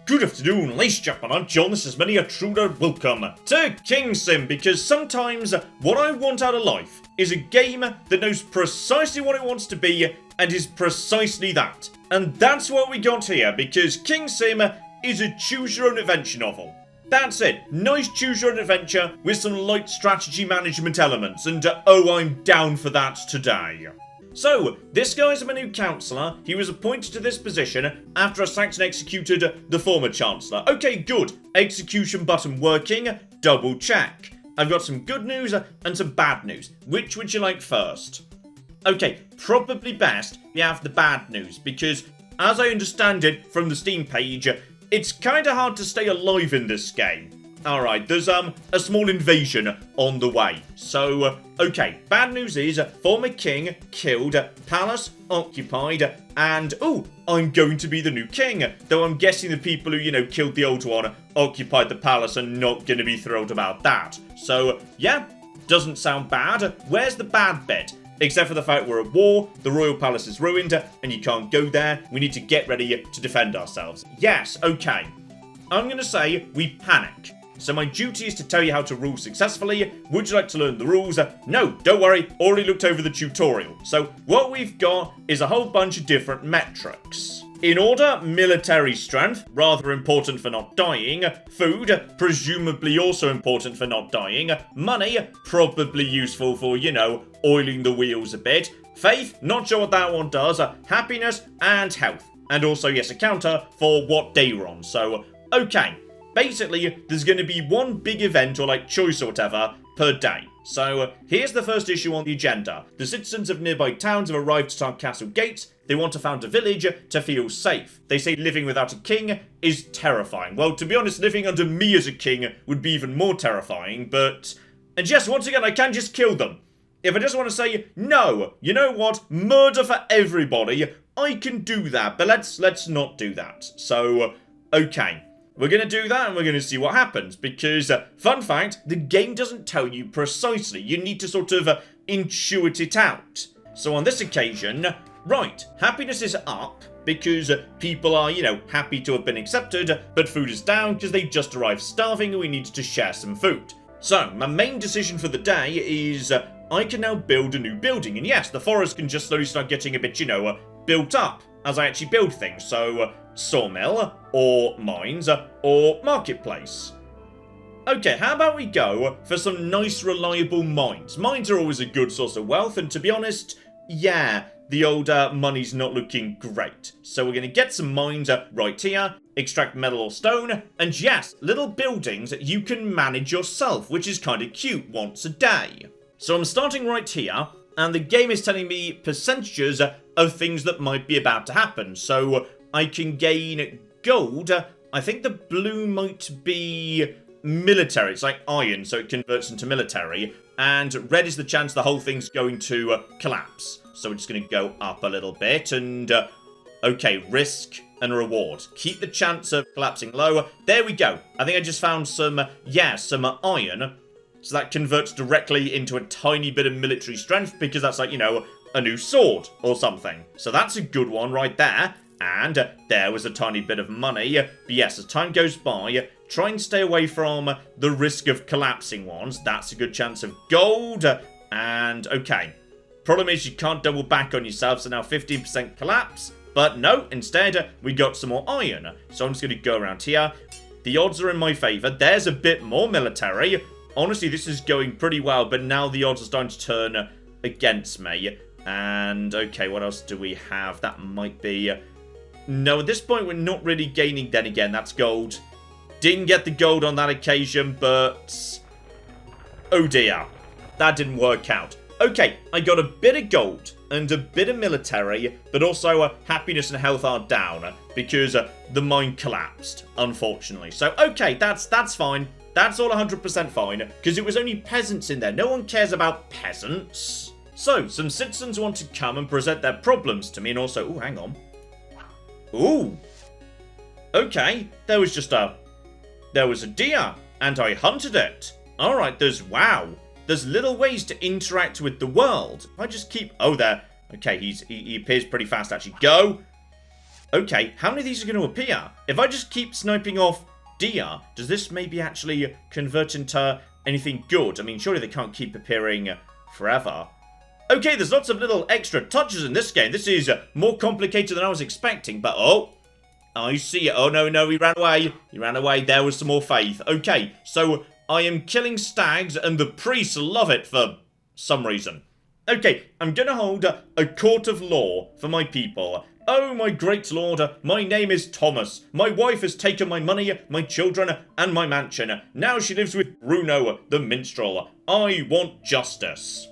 Good afternoon, ladies and gentlemen, I'm John, this is Many a Truder, welcome to KingSim, because sometimes what I want out of life is a game that knows precisely what it wants to be, and is precisely that. And that's what we got here, because KingSim is a choose-your-own-adventure novel. That's it, nice choose-your-own-adventure with some light strategy management elements, and oh, I'm down for that today. So, this guy's my new councillor. He was appointed to this position after I sacked and executed the former chancellor. Okay, good. Execution button working. Double check. I've got some good news and some bad news. Which would you like first? Okay, probably best we have the bad news, because as I understand it from the Steam page, it's kinda hard to stay alive in this game. Alright, there's a small invasion on the way. So, okay, bad news is, former king killed, palace occupied, and, oh, I'm going to be the new king. Though I'm guessing the people who, killed the old one, occupied the palace, are not going to be thrilled about that. So, yeah, doesn't sound bad. Where's the bad bit? Except for the fact we're at war, the royal palace is ruined, and you can't go there. We need to get ready to defend ourselves. Yes, okay. I'm going to say we panic. So my duty is to tell you how to rule successfully. Would you like to learn the rules? No, don't worry, already looked over the tutorial. So what we've got is a whole bunch of different metrics. In order, military strength, rather important for not dying. Food, presumably also important for not dying. Money, probably useful for, oiling the wheels a bit. Faith, not sure what that one does. Happiness and health. And also, yes, a counter for what day we're on. So, okay. Basically, there's going to be one big event or choice or whatever per day. So, here's the first issue on the agenda. The citizens of nearby towns have arrived at our castle gates. They want to found a village to feel safe. They say living without a king is terrifying. Well, to be honest, living under me as a king would be even more terrifying, but... And yes, once again, I can just kill them. If I just want to say, no, you know what, murder for everybody, I can do that, but let's not do that. So, okay. We're going to do that and we're going to see what happens, because, fun fact, the game doesn't tell you precisely. You need to sort of intuit it out. So on this occasion, right, happiness is up because people are, happy to have been accepted, but food is down because they just arrived starving and we needed to share some food. So, my main decision for the day is I can now build a new building. And yes, the forest can just slowly start getting a bit, built up as I actually build things. So, sawmill, or mines, or marketplace. Okay, how about we go for some nice reliable mines? Mines are always a good source of wealth, and to be honest, yeah, the old money's not looking great. So we're going to get some mines right here, extract metal or stone, and yes, little buildings that you can manage yourself, which is kind of cute once a day. So I'm starting right here, and the game is telling me percentages of things that might be about to happen. So I can gain gold. I think the blue might be military. It's like iron, so it converts into military. And red is the chance the whole thing's going to collapse. So we're just going to go up a little bit. And, okay, risk and reward. Keep the chance of collapsing low. There we go. I think I just found some iron. So that converts directly into a tiny bit of military strength, because that's like, a new sword or something. So that's a good one right there. And there was a tiny bit of money. But yes, as time goes by, try and stay away from the risk of collapsing ones. That's a good chance of gold. And okay. Problem is you can't double back on yourself, so now 15% collapse. But no, instead we got some more iron. So I'm just going to go around here. The odds are in my favour. There's a bit more military. Honestly, this is going pretty well, but now the odds are starting to turn against me. And, okay, what else do we have? That might be... No, at this point, we're not really gaining. Then again, that's gold. Didn't get the gold on that occasion, but... Oh, dear. That didn't work out. Okay, I got a bit of gold and a bit of military, but also happiness and health are down because the mine collapsed, unfortunately. So, okay, that's fine. That's all 100% fine, because it was only peasants in there. No one cares about peasants. So, some citizens want to come and present their problems to me, and also... Ooh, hang on. Ooh. Okay, there was a deer, and I hunted it. Alright, there's little ways to interact with the world. If I just keep... Oh, there. Okay, he appears pretty fast, actually. Go. Okay, how many of these are going to appear? If I just keep sniping off deer, does this maybe actually convert into anything good? I mean, surely they can't keep appearing forever. Okay, there's lots of little extra touches in this game. This is more complicated than I was expecting, but oh, I see it. Oh, no, he ran away. He ran away. There was some more faith. Okay, so I am killing stags, and the priests love it for some reason. Okay, I'm going to hold a court of law for my people. Oh, my great lord, my name is Thomas. My wife has taken my money, my children, and my mansion. Now she lives with Bruno, the minstrel. I want justice.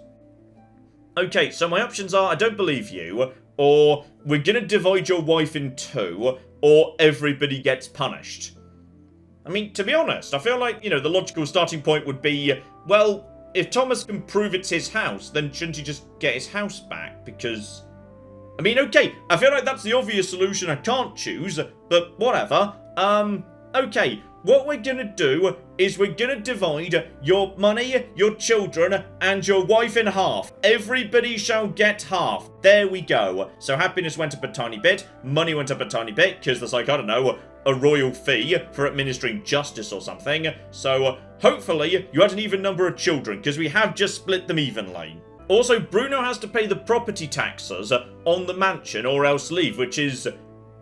Okay, so my options are I don't believe you, or we're going to divide your wife in two, or everybody gets punished. I mean, to be honest, I feel like, the logical starting point would be, well, if Thomas can prove it's his house, then shouldn't he just get his house back? Because, I mean, okay, I feel like that's the obvious solution I can't choose, but whatever. Okay, what we're gonna do is we're gonna divide your money, your children, and your wife in half. Everybody shall get half. There we go. So happiness went up a tiny bit, money went up a tiny bit, because there's like, I don't know, a royal fee for administering justice or something. So hopefully you had an even number of children, because we have just split them evenly. Also, Bruno has to pay the property taxes on the mansion or else leave, which is...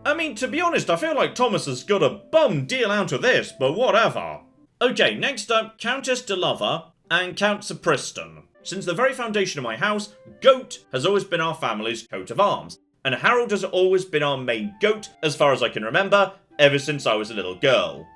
I mean, to be honest, I feel like Thomas has got a bum deal out of this, but whatever. Okay, next up, Countess de Lover and Count Sapriston. Since the very foundation of my house, goat has always been our family's coat of arms, and Harold has always been our main goat, as far as I can remember, ever since I was a little girl.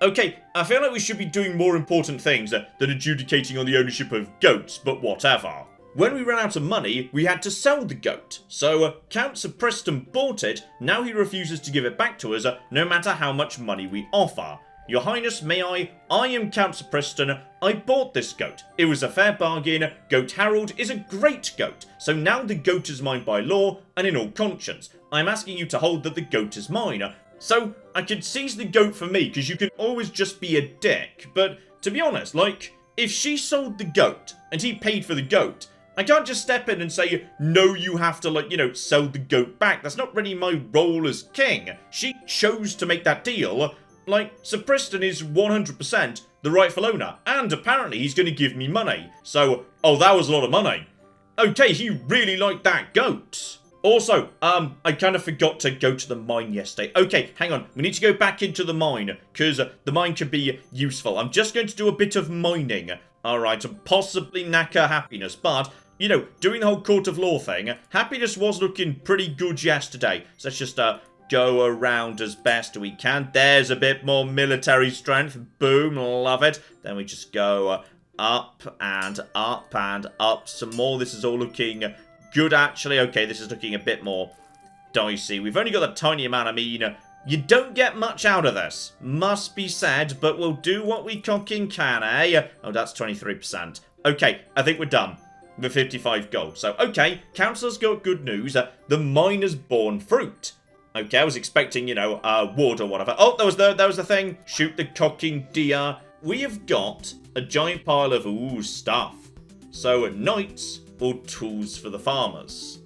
Okay, I feel like we should be doing more important things than adjudicating on the ownership of goats, but whatever. When we ran out of money, we had to sell the goat. So, Count Sapriston bought it, now he refuses to give it back to us, no matter how much money we offer. Your Highness, may I? I am Count Sapriston. I bought this goat. It was a fair bargain. Goat Harold is a great goat. So now the goat is mine by law, and in all conscience. I'm asking you to hold that the goat is mine. So, I could seize the goat for me, because you can always just be a dick. But, to be honest, like, if she sold the goat, and he paid for the goat, I can't just step in and say, no, you have to, sell the goat back. That's not really my role as king. She chose to make that deal. Sapriston is 100% the rightful owner. And apparently he's going to give me money. So, oh, that was a lot of money. Okay, he really liked that goat. Also, I kind of forgot to go to the mine yesterday. Okay, hang on. We need to go back into the mine, because the mine could be useful. I'm just going to do a bit of mining. Alright, and possibly knacker happiness, but... doing the whole court of law thing, happiness was looking pretty good yesterday. So let's just go around as best we can. There's a bit more military strength. Boom, love it. Then we just go up and up and up some more. This is all looking good, actually. Okay, this is looking a bit more dicey. We've only got a tiny amount. I mean, you don't get much out of this. Must be said, but we'll do what we cocking can, eh? Oh, that's 23%. Okay, I think we're done. With 55 gold. So, okay, Councillor's got good news. The mine has borne fruit. Okay, I was expecting, wood or whatever. Oh, that was the thing. Shoot the cocking deer. We have got a giant pile of, stuff. So, knights or tools for the farmers.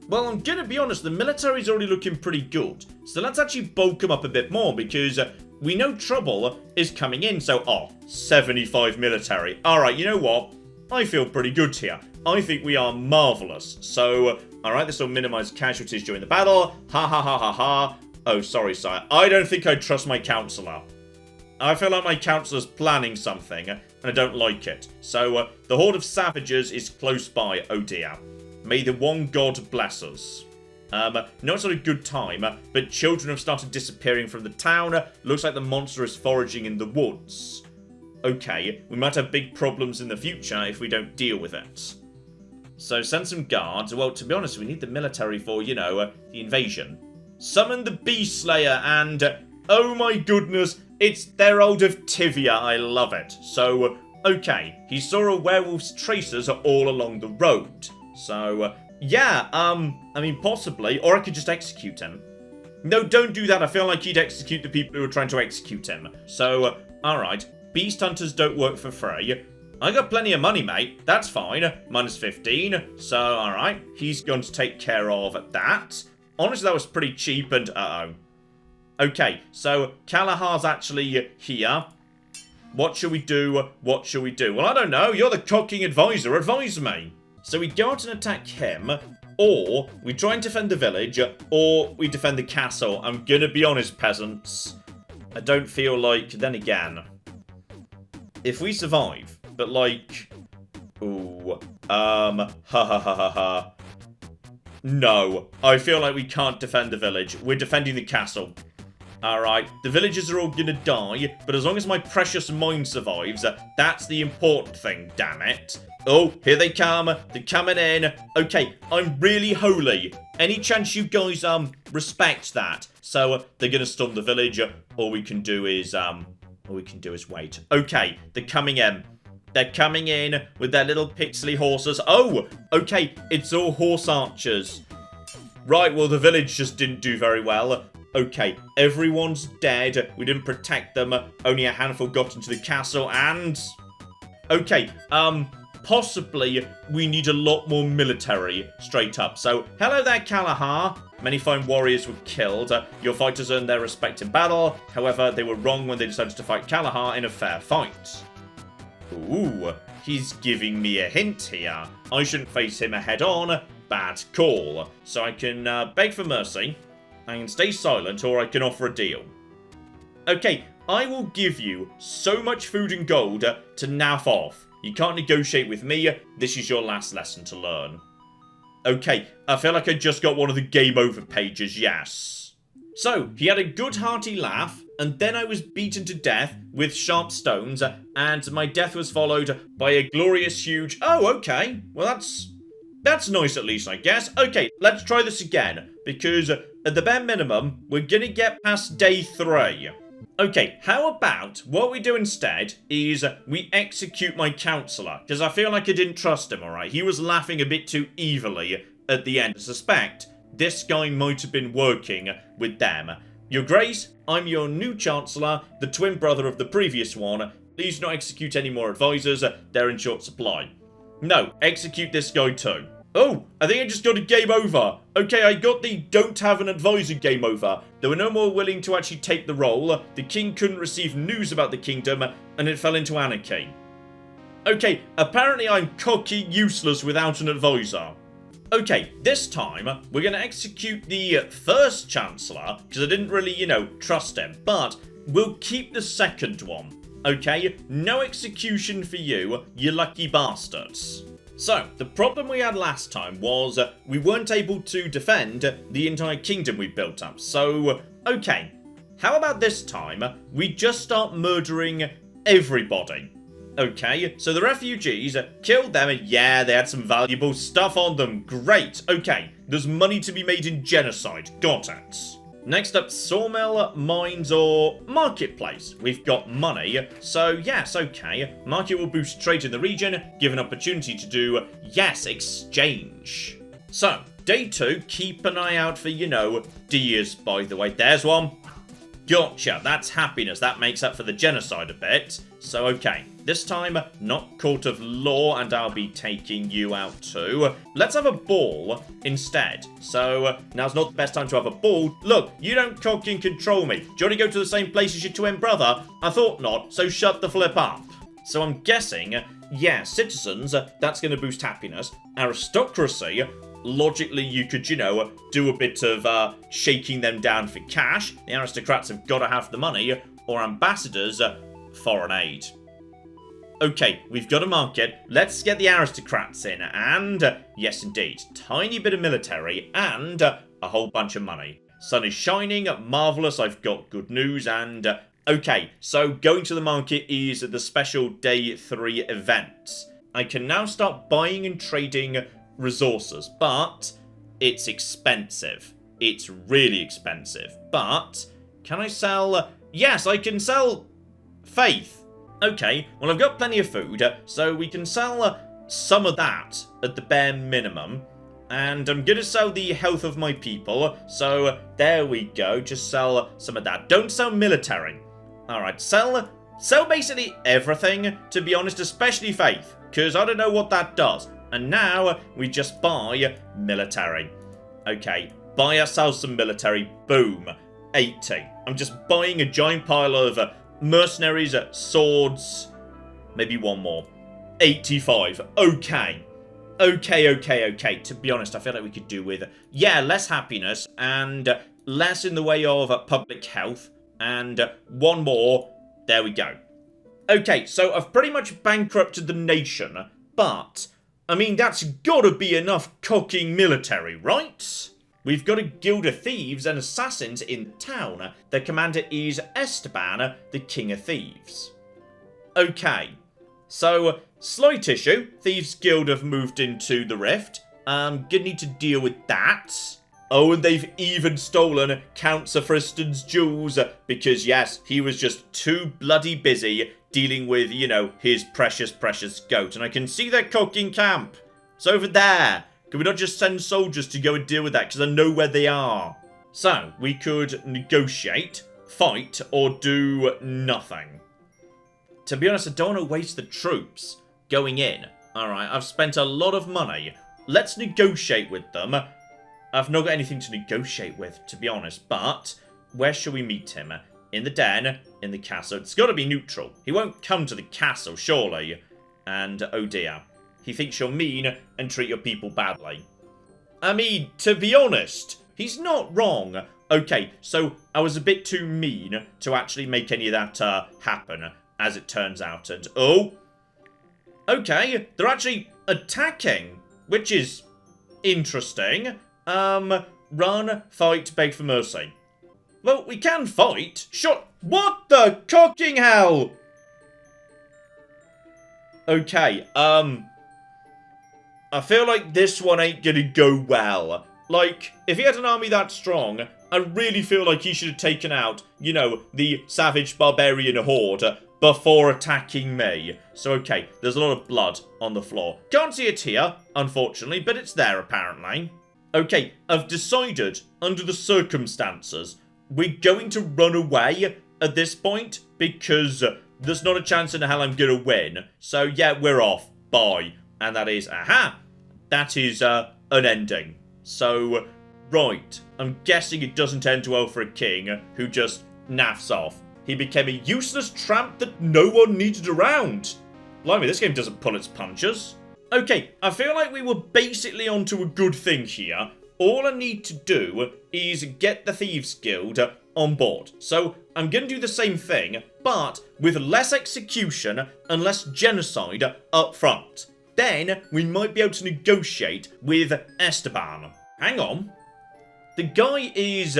Well, I'm gonna be honest, the military's already looking pretty good. So let's actually bulk them up a bit more, because we know trouble is coming in. So, 75 military. Alright, you know what? I feel pretty good here. I think we are marvellous. So, alright, this will minimise casualties during the battle. Ha ha ha ha ha. Oh, sorry, sire. I don't think I trust my councillor. I feel like my councillor's planning something, and I don't like it. So, the horde of savages is close by, oh dear. May the one god bless us. No, it's not a good time, but children have started disappearing from the town. Looks like the monster is foraging in the woods. Okay, we might have big problems in the future if we don't deal with it. So send some guards. Well, to be honest, we need the military for, the invasion. Summon the Beast Slayer and, oh my goodness, it's Therald of Tivia. I love it. So, okay, he saw a werewolf's traces all along the road. So, yeah, I mean, possibly, or I could just execute him. No, don't do that. I feel like he'd execute the people who are trying to execute him. So, alright. Beast hunters don't work for free. I got plenty of money, mate. That's fine. Minus 15. So, alright. He's going to take care of that. Honestly, that was pretty cheap and Okay, so Calahar's actually here. What shall we do? What shall we do? Well, I don't know. You're the cocking advisor. Advise me. So we go out and attack him, or we try and defend the village, or we defend the castle. I'm gonna be honest, peasants. I don't feel like, then again, if we survive, but like, ooh, ha ha ha ha ha. No, I feel like we can't defend the village. We're defending the castle. Alright, the villagers are all gonna die, but as long as my precious mine survives, that's the important thing, damn it. Oh, here they come. They're coming in. Okay, I'm really holy. Any chance you guys, respect that? So, they're gonna storm the village. All we can do is wait. Okay, they're coming in. They're coming in with their little pixely horses. Oh, okay, it's all horse archers. Right, well, the village just didn't do very well. Okay, everyone's dead. We didn't protect them. Only a handful got into the castle, and... Okay, possibly we need a lot more military, straight up. So, hello there, Kalahar. Many fine warriors were killed. Your fighters earned their respect in battle. However, they were wrong when they decided to fight Kalahar in a fair fight. Ooh, he's giving me a hint here. I shouldn't face him head-on. Bad call. So I can beg for mercy. I can stay silent, or I can offer a deal. Okay, I will give you so much food and gold to naff off. You can't negotiate with me. This is your last lesson to learn. Okay, I feel like I just got one of the game over pages, yes. So, he had a good hearty laugh, and then I was beaten to death with sharp stones, and my death was followed by a glorious huge... Oh, okay. Well, that's nice at least, I guess. Okay, let's try this again, because at the bare minimum, we're gonna get past day 3. Okay, how about what we do instead is we execute my counsellor, because I feel like I didn't trust him, alright? He was laughing a bit too evilly at the end. I suspect this guy might have been working with them. Your Grace, I'm your new Chancellor, the twin brother of the previous one. Please do not execute any more advisors, they're in short supply. No, execute this guy too. Oh, I think I just got a game over. Okay, I got the don't have an advisor game over. They were no more willing to actually take the role, the king couldn't receive news about the kingdom, and it fell into anarchy. Okay, apparently I'm cocky useless without an advisor. Okay, this time, we're going to execute the first Chancellor, because I didn't really, trust him, but we'll keep the second one. Okay, no execution for you, you lucky bastards. So, the problem we had last time was we weren't able to defend the entire kingdom we built up. So, okay, how about this time we just start murdering everybody? Okay, so the refugees killed them and yeah, they had some valuable stuff on them. Great, okay, there's money to be made in genocide. Got it. Next up, sawmill, mines, or marketplace. We've got money, so yes, okay. Market will boost trade in the region, give an opportunity to do, yes, exchange. So, day 2, keep an eye out for, deers, by the way. There's one. Gotcha, that's happiness. That makes up for the genocide a bit. So, okay. This time, not court of law, and I'll be taking you out too. Let's have a ball instead. So, now's not the best time to have a ball. Look, you don't cock and control me. Do you want to go to the same place as your twin brother? I thought not, so shut the flip up. So I'm guessing, yeah, citizens, that's going to boost happiness. Aristocracy, logically you could, do a bit of shaking them down for cash. The aristocrats have got to have the money. Or ambassadors, foreign aid. Okay, we've got a market. Let's get the aristocrats in. And, yes indeed, tiny bit of military and a whole bunch of money. Sun is shining, marvellous, I've got good news. And, okay, so going to the market is the special day 3 event. I can now start buying and trading resources, but it's expensive. It's really expensive. But, can I sell... Yes, I can sell faith. Okay, well I've got plenty of food, so we can sell some of that at the bare minimum. And I'm going to sell the health of my people, so there we go, just sell some of that. Don't sell military. Alright, sell basically everything, to be honest, especially faith, because I don't know what that does. And now we just buy military. Okay, buy ourselves some military. Boom. 80. I'm just buying a giant pile of mercenaries, swords. Maybe one more. 85. Okay. Okay. To be honest, I feel like we could do with, yeah, less happiness and less in the way of public health. And one more. There we go. Okay, so I've pretty much bankrupted the nation, but, I mean, that's gotta be enough cocking military, right? We've got a guild of thieves and assassins in town. Their commander is Esteban, the King of Thieves. Okay, so, slight issue. Thieves Guild have moved into the Rift. Gonna need to deal with that. Oh, and they've even stolen Count Sir Fristen's jewels, because yes, he was just too bloody busy dealing with, you know, his precious goat. And I can see their cooking camp. It's over there. Can we not just send soldiers to go and deal with that, because I know where they are? So, we could negotiate, fight, or do nothing. To be honest, I don't want to waste the troops going in. Alright, I've spent a lot of money. Let's negotiate with them. I've not got anything to negotiate with, to be honest, but where shall we meet him? In the den, in the castle. It's got to be neutral. He won't come to the castle, surely. And, oh dear, he thinks you're mean and treat your people badly. I mean, to be honest, he's not wrong. Okay, so I was a bit too mean to actually make any of that happen, as it turns out. And, oh, okay, they're actually attacking, which is interesting. Run, fight, beg for mercy. Well, we can fight. Shot. What the cocking hell? Okay, I feel like this one ain't gonna go well. Like, if he had an army that strong, I really feel like he should have taken out, you know, the savage barbarian horde before attacking me. So, okay, there's a lot of blood on the floor. Can't see it here, unfortunately, but it's there apparently. Okay, I've decided, under the circumstances, we're going to run away at this point, because there's not a chance in hell I'm going to win. So, yeah, we're off. Bye. And that is, aha, that is an ending. So, right, I'm guessing it doesn't end well for a king who just naffs off. He became a useless tramp that no one needed around. Blimey, this game doesn't pull its punches. Okay, I feel like we were basically onto a good thing here. All I need to do is get the Thieves Guild on board. So, I'm going to do the same thing, but with less execution and less genocide up front. Then, we might be able to negotiate with Esteban. Hang on. The guy is...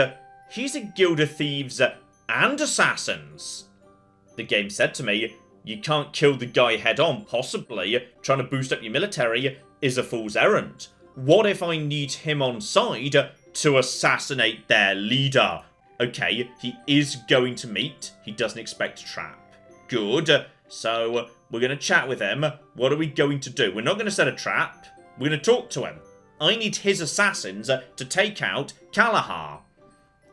he's a guild of thieves and assassins. The game said to me, you can't kill the guy head on, possibly. Trying to boost up your military is a fool's errand. What if I need him on side to assassinate their leader? Okay, he is going to meet. He doesn't expect a trap. Good. So, we're going to chat with him. What are we going to do? We're not going to set a trap. We're going to talk to him. I need his assassins to take out Kalahar.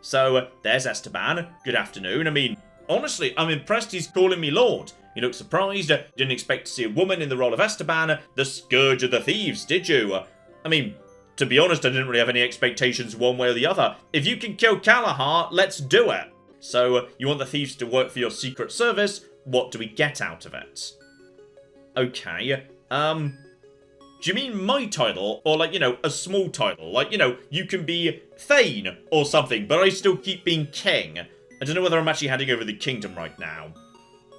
So, there's Esteban. Good afternoon. I mean, honestly, I'm impressed he's calling me Lord. You look surprised. Didn't expect to see a woman in the role of Esteban, the Scourge of the Thieves, did you? I mean, to be honest, I didn't really have any expectations one way or the other. If you can kill Kalahar, let's do it. So, you want the thieves to work for your secret service? What do we get out of it? Okay, do you mean my title? Or, like, you know, a small title? Like, you know, you can be Thane or something, but I still keep being king. I don't know whether I'm actually handing over the kingdom right now.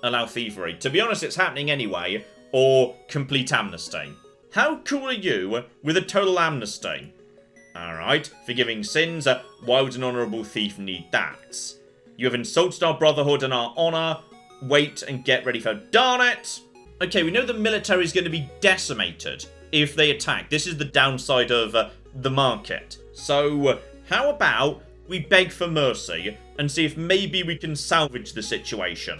Allow thievery. To be honest, it's happening anyway. Or complete amnesty. How cool are you with a total amnesty? Alright, forgiving sins. Why would an honourable thief need that? You have insulted our brotherhood and our honour. Wait and get ready for... Darn it! Okay, we know the military is going to be decimated if they attack. This is the downside of the market. So, how about we beg for mercy and see if maybe we can salvage the situation?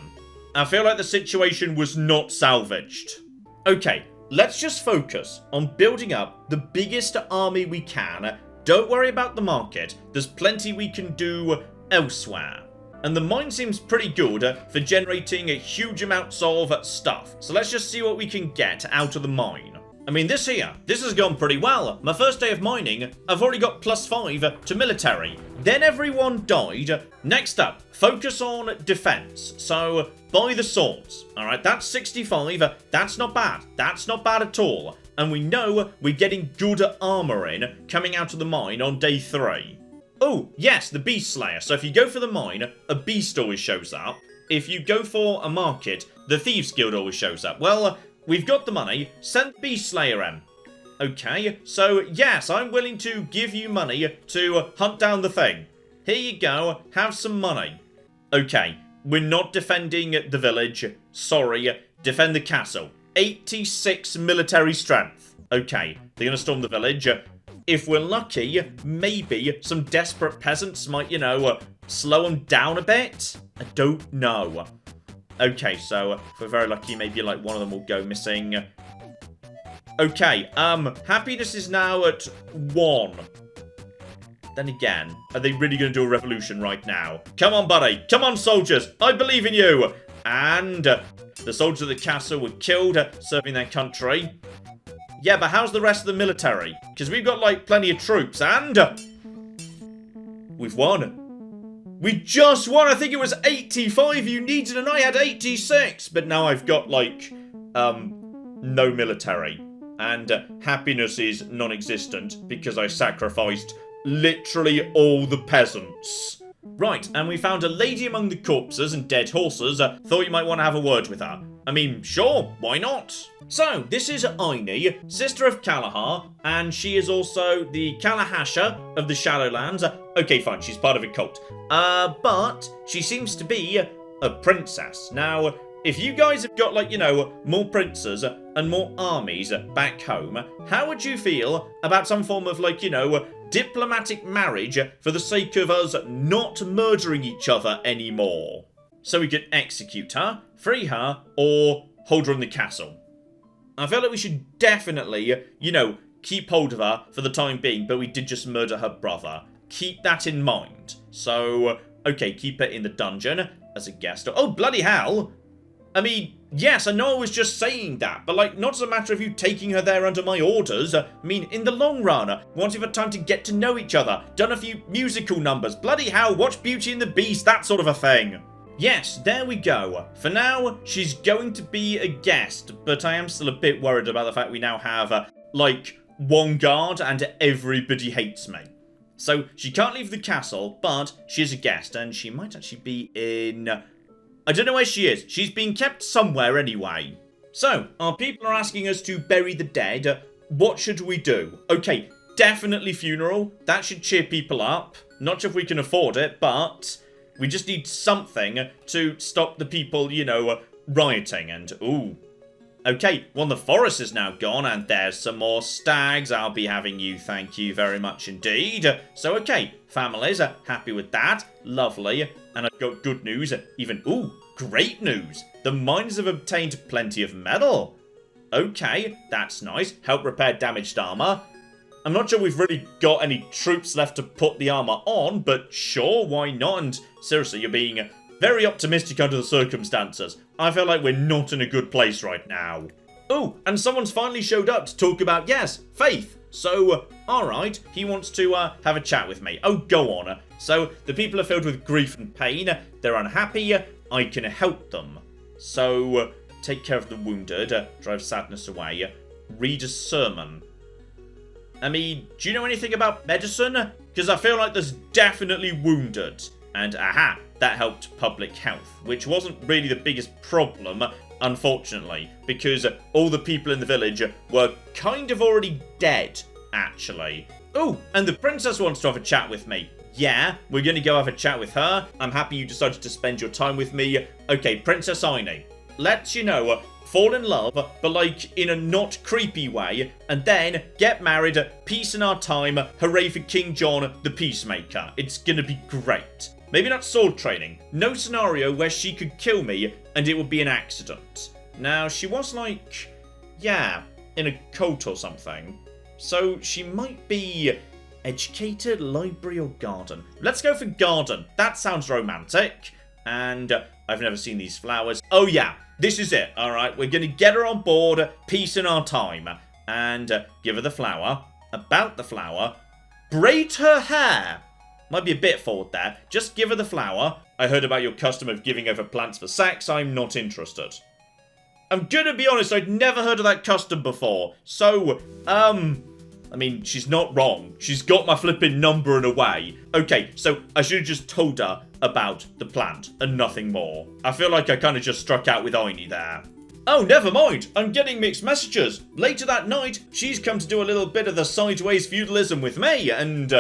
I feel like the situation was not salvaged. Okay, let's just focus on building up the biggest army we can. Don't worry about the market. There's plenty we can do elsewhere. And the mine seems pretty good for generating huge amounts of stuff. So let's just see what we can get out of the mine. I mean, this has gone pretty well. My first day of mining, I've already got +5 to military. Then everyone died. Next up, focus on defense. So, buy the swords. Alright, that's 65. That's not bad. That's not bad at all. And we know we're getting good armor in coming out of the mine on day 3. Oh, yes, the Beast Slayer. So if you go for the mine, a beast always shows up. If you go for a market, the Thieves Guild always shows up. Well, we've got the money. Send Beast Slayer in. Okay, so yes, I'm willing to give you money to hunt down the thing. Here you go, have some money. Okay, we're not defending the village. Sorry, defend the castle. 86 military strength. Okay, they're gonna storm the village. If we're lucky, maybe some desperate peasants might, you know, slow them down a bit. I don't know. Okay, so if we're very lucky, maybe like one of them will go missing. Okay, happiness is now at 1. Then again, are they really going to do a revolution right now? Come on, buddy. Come on, soldiers. I believe in you. And the soldiers of the castle were killed serving their country. Yeah, but how's the rest of the military? Because we've got, like, plenty of troops, and we've won. We just won! I think it was 85 you needed, and I had 86! But now I've got, like, no military. And happiness is non-existent, because I sacrificed literally all the peasants. Right, and we found a lady among the corpses and dead horses. Thought you might want to have a word with her. I mean, sure, why not? So, this is Aine, sister of Kalahar, and she is also the Kalahasha of the Shadowlands. Okay, fine, she's part of a cult. But she seems to be a princess. Now, if you guys have got, like, you know, more princes and more armies back home, how would you feel about some form of, like, you know, diplomatic marriage for the sake of us not murdering each other anymore? So we could execute her, free her, or hold her in the castle. I feel like we should definitely, you know, keep hold of her for the time being, but we did just murder her brother. Keep that in mind. So, okay, keep her in the dungeon as a guest. Oh, bloody hell! I mean, yes, I know I was just saying that, but, like, not as a matter of you taking her there under my orders. I mean, in the long run, once you've had time to get to know each other, done a few musical numbers, bloody hell, watch Beauty and the Beast, that sort of a thing. Yes, there we go. For now, she's going to be a guest, but I am still a bit worried about the fact we now have, like, 1 guard and everybody hates me. So, she can't leave the castle, but she is a guest, and she might actually be in... I don't know where she is. She's being kept somewhere anyway. So, our people are asking us to bury the dead. What should we do? Okay, definitely funeral. That should cheer people up. Not sure if we can afford it, but we just need something to stop the people, you know, rioting. And, ooh. Okay, well, the forest is now gone, and there's some more stags. I'll be having you, thank you very much indeed. So, okay, families are happy with that. Lovely. And I've got good news, even, ooh, great news. The miners have obtained plenty of metal. Okay, that's nice. Help repair damaged armor. I'm not sure we've really got any troops left to put the armor on, but sure, why not? And seriously, you're being very optimistic under the circumstances. I feel like we're not in a good place right now. Oh, and someone's finally showed up to talk about, yes, faith. So, alright, he wants to have a chat with me. Oh, go on. So, the people are filled with grief and pain. They're unhappy. I can help them. So, take care of the wounded. Drive sadness away. Read a sermon. I mean, do you know anything about medicine? Because I feel like there's definitely wounded. And aha, that helped public health, which wasn't really the biggest problem, unfortunately, because all the people in the village were kind of already dead, actually. Oh, and the princess wants to have a chat with me. Yeah, we're going to go have a chat with her. I'm happy you decided to spend your time with me. Okay, Princess Aine, let's, you know, fall in love, but like in a not creepy way, and then get married, peace in our time, hooray for King John the Peacemaker. It's going to be great. Maybe not sword training. No scenario where she could kill me and it would be an accident. Now, she was like, yeah, in a cult or something. So she might be educated, library or garden. Let's go for garden. That sounds romantic. And I've never seen these flowers. Oh yeah, this is it. All right, we're going to get her on board. Peace in our time. and give her the flower. About the flower. Braid her hair. Might be a bit forward there. Just give her the flower. I heard about your custom of giving over plants for sex. I'm not interested. I'm gonna be honest, I'd never heard of that custom before. So, I mean, she's not wrong. She's got my flipping number in a way. Okay, so I should have just told her about the plant and nothing more. I feel like I kind of just struck out with Aini there. Oh, never mind. I'm getting mixed messages. Later that night, she's come to do a little bit of the sideways feudalism with me, and,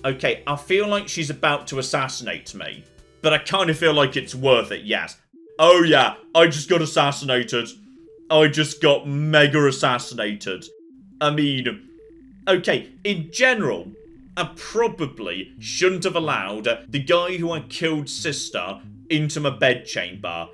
okay, I feel like she's about to assassinate me. But I kind of feel like it's worth it, yes. Oh yeah, I just got assassinated. I just got mega assassinated. I mean, okay, in general, I probably shouldn't have allowed the guy who I killed sister into my bedchamber.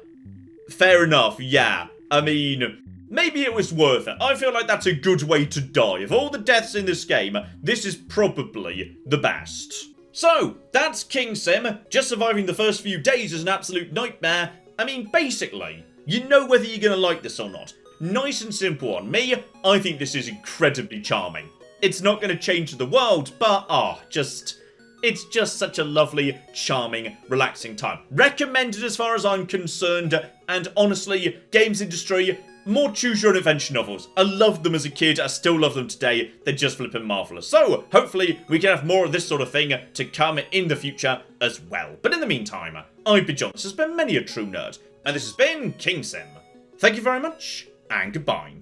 Fair enough, yeah. I mean, maybe it was worth it. I feel like that's a good way to die. Of all the deaths in this game, this is probably the best. So, that's KingSim. Just surviving the first few days is an absolute nightmare. I mean, basically, you know whether you're going to like this or not. Nice and simple on me. I think this is incredibly charming. It's not going to change the world, but, it's just such a lovely, charming, relaxing time. Recommended as far as I'm concerned, and honestly, games industry, more choose your own adventure novels. I loved them as a kid, I still love them today, they're just flipping marvellous. So, hopefully, we can have more of this sort of thing to come in the future as well. But in the meantime, I've been John, this has been Many a True Nerd, and this has been KingSim. Thank you very much, and goodbye.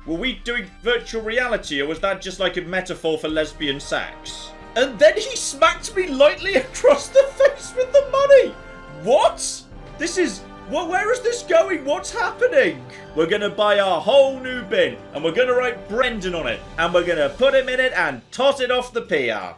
Were we doing virtual reality, or was that just like a metaphor for lesbian sex? And then he smacked me lightly across the face with the money! What? This is... Well, where is this going? What's happening? We're gonna buy a whole new bin, and we're gonna write Brendan on it, and we're gonna put him in it and toss it off the pier.